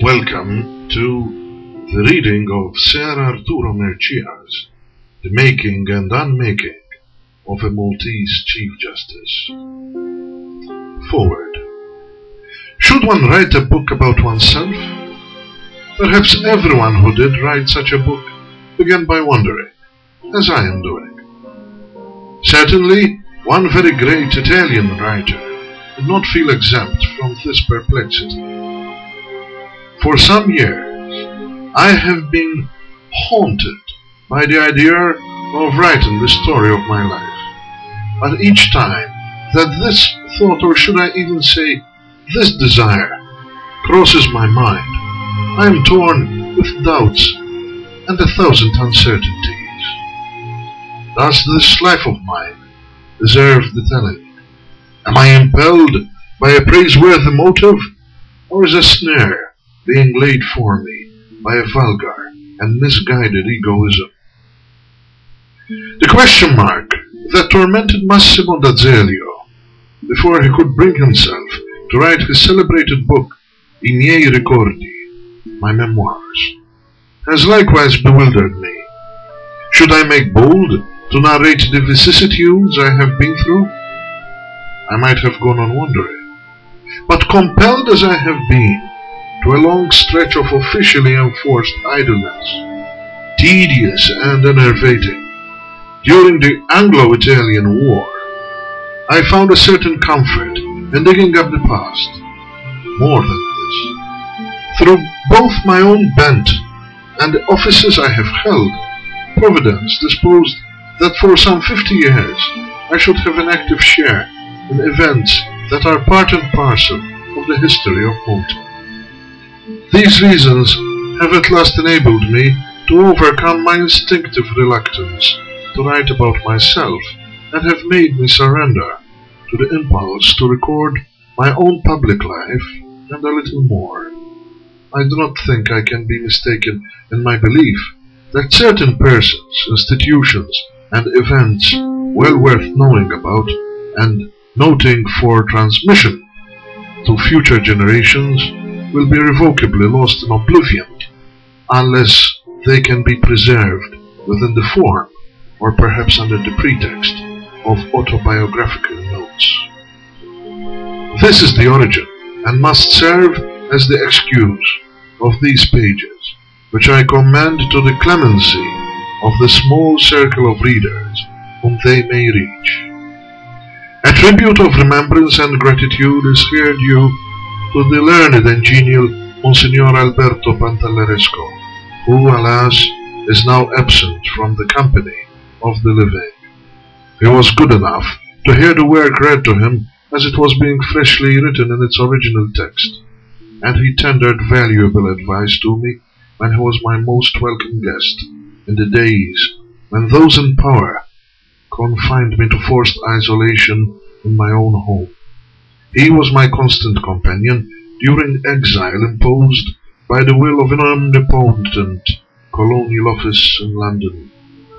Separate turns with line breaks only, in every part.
Welcome to the reading of Sir Arturo Mercieca's The Making and Unmaking of a Maltese Chief Justice. Foreword. Should one write a book about oneself? Perhaps everyone who did write such a book began by wondering, as I am doing. Certainly, one very great Italian writer did not feel exempt from this perplexity. For some years, I have been haunted by the idea of writing the story of my life. But each time that this thought, or should I even say this desire, crosses my mind, I am torn with doubts and 1,000 uncertainties. Does this life of mine deserve the telling? Am I impelled by a praiseworthy motive, or is a snare being laid for me by a vulgar and misguided egoism? The question mark that tormented Massimo d'Azeglio before he could bring himself to write his celebrated book I miei ricordi, my memoirs, has likewise bewildered me. Should I make bold to narrate the vicissitudes I have been through? I might have gone on wondering, but compelled as I have been to a long stretch of officially enforced idleness, tedious and enervating, during the Anglo-Italian War, I found a certain comfort in digging up the past. More than this, through both my own bent and the offices I have held, Providence disposed that for some 50 years I should have an active share in events that are part and parcel of the history of Malta. These reasons have at last enabled me to overcome my instinctive reluctance to write about myself, and have made me surrender to the impulse to record my own public life and a little more. I do not think I can be mistaken in my belief that certain persons, institutions, and events well worth knowing about and noting for transmission to future generations will be irrevocably lost in oblivion unless they can be preserved within the form, or perhaps under the pretext, of autobiographical notes. This is the origin, and must serve as the excuse, of these pages, which I commend to the clemency of the small circle of readers whom they may reach. A tribute of remembrance and gratitude is here due to the learned and genial Monsignor Alberto Pantalleresco, who, alas, is now absent from the company of the living. He was good enough to hear the work read to him as it was being freshly written in its original text, and he tendered valuable advice to me when he was my most welcome guest in the days when those in power confined me to forced isolation in my own home. He was my constant companion during exile imposed by the will of an omnipotent colonial office in London,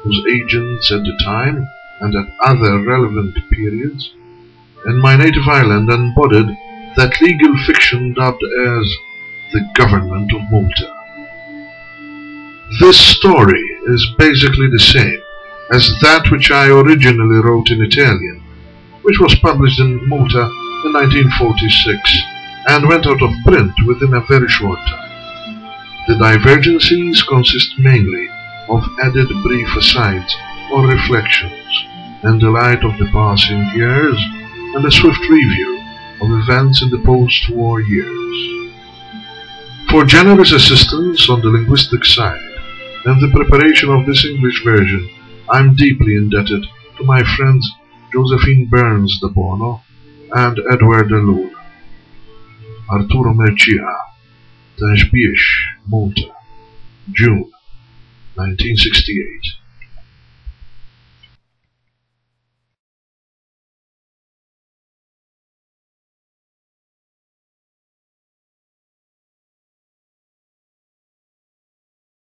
whose agents at the time and at other relevant periods in my native island embodied that legal fiction dubbed as the Government of Malta. This story is basically the same as that which I originally wrote in Italian, which was published in Malta in 1946 and went out of print within a very short time. The divergencies consist mainly of added brief asides or reflections in the light of the passing years and a swift review of events in the post-war years. For generous assistance on the linguistic side in the preparation of this English version, I am deeply indebted to my friends Josephine Burns de Bono and Edward de Luna. Arturo Mercieca, Malta, June 1968.